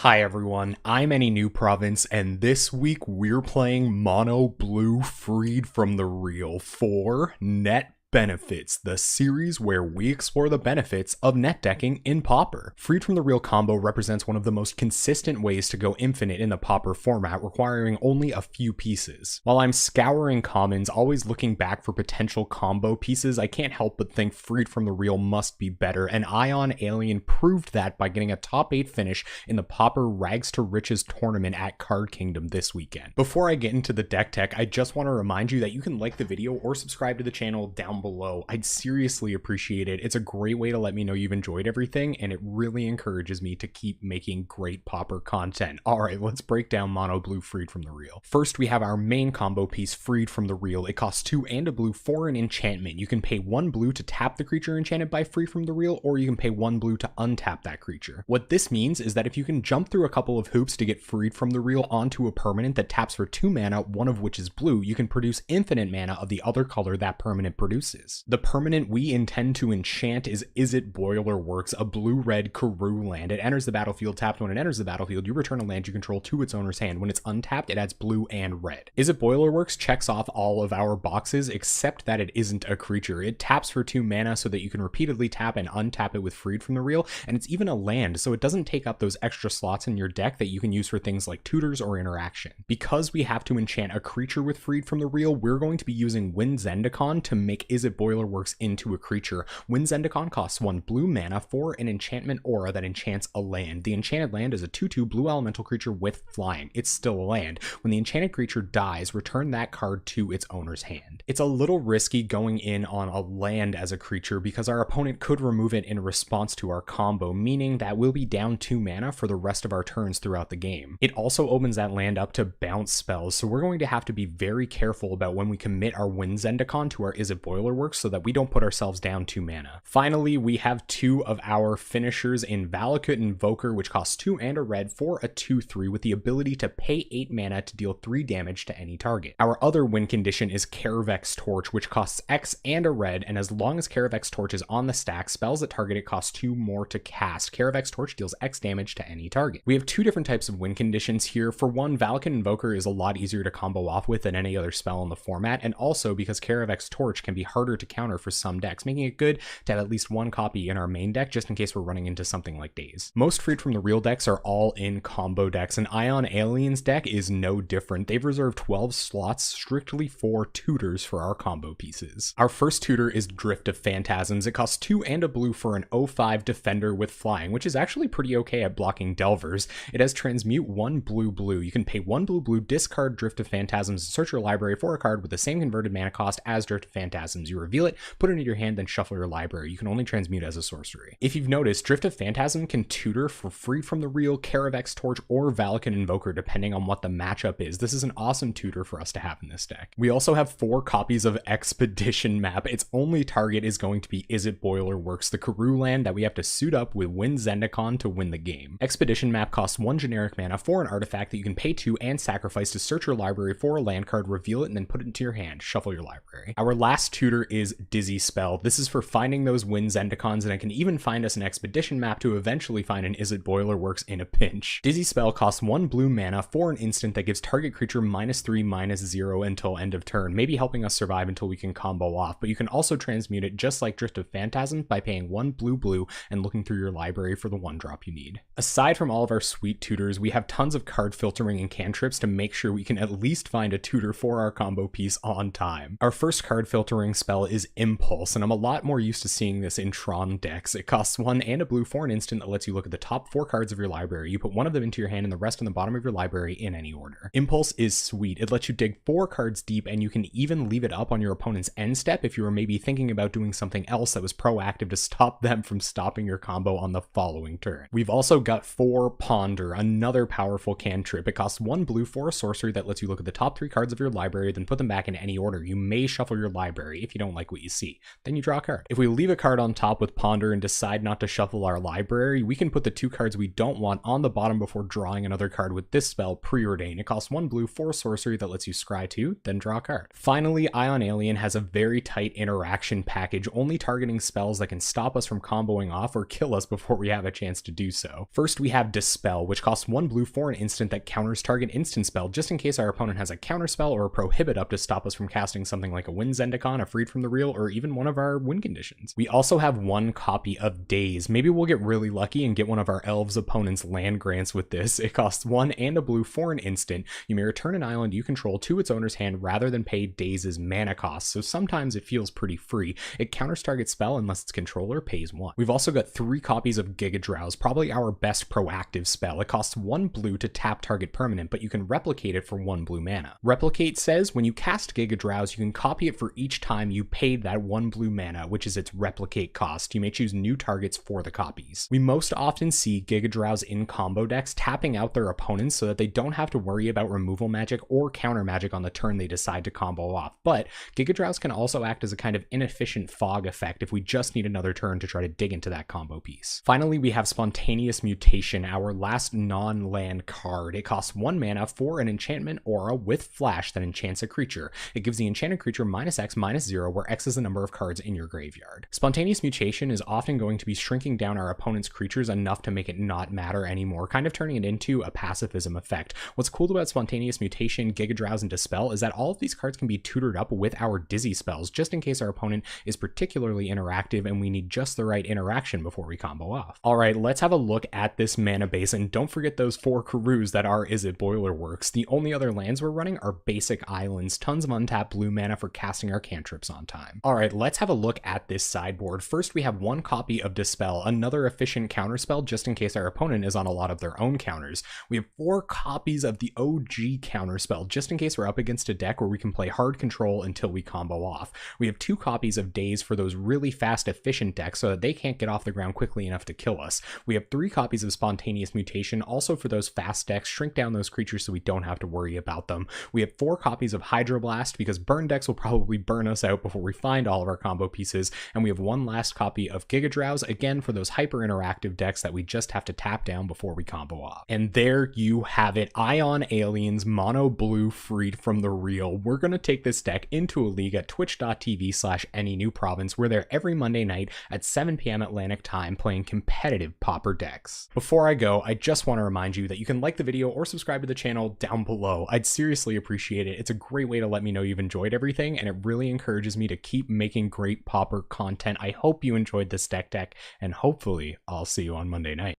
Hi everyone, I'm Any New Province, and this week we're playing Mono Blue Freed from the Real for Net Benefits, the series where we explore the benefits of net decking in Pauper. Freed from the Real combo represents one of the most consistent ways to go infinite in the Pauper format, requiring only a few pieces. While I'm scouring commons, always looking back for potential combo pieces, I can't help but think Freed from the Real must be better, and Ion Alien proved that by getting a top 8 finish in the Pauper Rags to Riches tournament at Card Kingdom this weekend. Before I get into the deck tech, I just want to remind you that you can like the video or subscribe to the channel down below. I'd seriously appreciate it. It's a great way to let me know you've enjoyed everything, and it really encourages me to keep making great Pauper content. Alright, let's break down Mono Blue Freed from the Real. First, we have our main combo piece, Freed from the Real. It costs 2 and a blue for an enchantment. You can pay 1 blue to tap the creature enchanted by Freed from the Real, or you can pay 1 blue to untap that creature. What this means is that if you can jump through a couple of hoops to get Freed from the Real onto a permanent that taps for 2 mana, one of which is blue, you can produce infinite mana of the other color that permanent produces. The permanent we intend to enchant is It Boiler Works, a blue-red Karoo land. It enters the battlefield tapped. When it enters the battlefield, you return a land you control to its owner's hand. When it's untapped, it adds blue and red. It Boiler Works checks off all of our boxes, except that it isn't a creature. It taps for 2 mana so that you can repeatedly tap and untap it with Freed from the Real, and it's even a land, so it doesn't take up those extra slots in your deck that you can use for things like tutors or interaction. Because we have to enchant a creature with Freed from the Real, we're going to be using Wind Zendikon to make It Boiler Works into a creature. Wind Zendikon costs 1 blue mana for an enchantment aura that enchants a land. The enchanted land is a 2/2 blue elemental creature with flying. It's still a land. When the enchanted creature dies, return that card to its owner's hand. It's a little risky going in on a land as a creature because our opponent could remove it in response to our combo, meaning that we'll be down 2 mana for the rest of our turns throughout the game. It also opens that land up to bounce spells, so we're going to have to be very careful about when we commit our Wind Zendikon to our It Boiler Works so that we don't put ourselves down 2 mana. Finally, we have 2 of our finishers in Valakut Invoker, which costs 2 and a red for a 2/3 with the ability to pay 8 mana to deal 3 damage to any target. Our other win condition is Karavek's Torch, which costs X and a red, and as long as Karavek's Torch is on the stack, spells that target it cost 2 more to cast. Karavek's Torch deals X damage to any target. We have 2 different types of win conditions here. For one, Valakut Invoker is a lot easier to combo off with than any other spell in the format, and also because Karavek's Torch can be harder to counter for some decks, making it good to have at least 1 copy in our main deck just in case we're running into something like Daze. Most Freed from the Real decks are all in combo decks, and Ion Alien's deck is no different. They've reserved 12 slots strictly for tutors for our combo pieces. Our first tutor is Drift of Phantasms. It costs 2 and a blue for an 0/5 defender with flying, which is actually pretty okay at blocking Delvers. It has transmute 1 blue. You can pay 1 blue, discard Drift of Phantasms, and search your library for a card with the same converted mana cost as Drift of Phantasms. You reveal it, put it into your hand, then shuffle your library. You can only transmute as a sorcery. If you've noticed, Drift of Phantasm can tutor for Freed from the Real, Karavek's Torch, or Valakut Invoker, depending on what the matchup is. This is an awesome tutor for us to have in this deck. We also have 4 copies of Expedition Map. Its only target is going to be It Boiler Works, the Karoo land that we have to suit up with Wind Zendikon to win the game. Expedition Map costs 1 generic mana for an artifact that you can pay 2 and sacrifice to search your library for a land card, reveal it, and then put it into your hand. Shuffle your library. Our last tutor is Dizzy Spell. This is for finding those Wind Zendikons, and it can even find us an Expedition Map to eventually find an It Boiler Works in a pinch. Dizzy Spell costs 1 blue mana for an instant that gives target creature -3/-0 until end of turn, maybe helping us survive until we can combo off, but you can also transmute it just like Drift of Phantasm by paying 1 blue and looking through your library for the 1-drop you need. Aside from all of our sweet tutors, we have tons of card filtering and cantrips to make sure we can at least find a tutor for our combo piece on time. Our first card filtering spell is Impulse, and I'm a lot more used to seeing this in Tron decks. It costs 1 and a blue for an instant that lets you look at the top 4 cards of your library. You put 1 of them into your hand and the rest in the bottom of your library in any order. Impulse is sweet. It lets you dig 4 cards deep, and you can even leave it up on your opponent's end step if you were maybe thinking about doing something else that was proactive to stop them from stopping your combo on the following turn. We've also got 4 Ponder, another powerful cantrip. It costs 1 blue for a sorcery that lets you look at the top 3 cards of your library, then put them back in any order. You may shuffle your library. If if you don't like what you see. Then you draw a card. If we leave a card on top with Ponder and decide not to shuffle our library, we can put the 2 cards we don't want on the bottom before drawing another card with this spell, Preordain. It costs 1 blue for sorcery that lets you scry 2, then draw a card. Finally, Ion Alien has a very tight interaction package, only targeting spells that can stop us from comboing off or kill us before we have a chance to do so. First, we have Dispel, which costs 1 blue for an instant that counters target instant spell, just in case our opponent has a counter spell or a prohibit up to stop us from casting something like a Wind Zendikon, a Freed from the Real, or even one of our win conditions. We also have 1 copy of Daze. Maybe we'll get really lucky and get one of our elves opponent's land grants with this. It costs 1 and a blue for an instant. You may return an island you control to its owner's hand rather than pay Daze's mana cost, so sometimes it feels pretty free. It counters target spell unless its controller pays 1. We've also got 3 copies of Gigadrowse, probably our best proactive spell. It costs 1 blue to tap target permanent, but you can replicate it for 1 blue mana. Replicate says when you cast Gigadrowse, you can copy it for each time you paid that 1 blue mana, which is its replicate cost. You may choose new targets for the copies. We most often see Gigadrowse in combo decks tapping out their opponents so that they don't have to worry about removal magic or counter magic on the turn they decide to combo off, but Gigadrowse can also act as a kind of inefficient fog effect if we just need another turn to try to dig into that combo piece. Finally, we have Spontaneous Mutation, our last non-land card. It costs 1 mana for an enchantment aura with flash that enchants a creature. It gives the enchanted creature -X/-0, where X is the number of cards in your graveyard. Spontaneous Mutation is often going to be shrinking down our opponent's creatures enough to make it not matter anymore, kind of turning it into a pacifism effect. What's cool about Spontaneous Mutation, Gigadrowse, and Dispel is that all of these cards can be tutored up with our Dizzy spells, just in case our opponent is particularly interactive and we need just the right interaction before we combo off. Alright, let's have a look at this mana base, and don't forget those 4 Karus that are Izzet Boilerworks. The only other lands we're running are basic islands, tons of untapped blue mana for casting our cantrips on time. Alright, let's have a look at this sideboard. First, we have 1 copy of Dispel, another efficient counterspell just in case our opponent is on a lot of their own counters. We have 4 copies of the OG counterspell, just in case we're up against a deck where we can play hard control until we combo off. We have 2 copies of Daze for those really fast, efficient decks so that they can't get off the ground quickly enough to kill us. We have 3 copies of Spontaneous Mutation, also for those fast decks, shrink down those creatures so we don't have to worry about them. We have 4 copies of Hydroblast because burn decks will probably burn us out before we find all of our combo pieces, and we have 1 last copy of Gigadrowse, again for those hyper interactive decks that we just have to tap down before we combo off. And there you have it, Ion Aliens mono blue Freed from the Real. We're gonna take this deck into a league at twitch.tv/AnyNewProvince. We're there every Monday night at 7 p.m. Atlantic time playing competitive PauperDecks. Before I go, I just want to remind you that you can like the video or subscribe to the channel down below. I'd seriously appreciate it. It's a great way to let me know you've enjoyed everything, and it really encourages me to keep making great Pauper content. I hope you enjoyed this deck, and hopefully I'll see you on Monday night.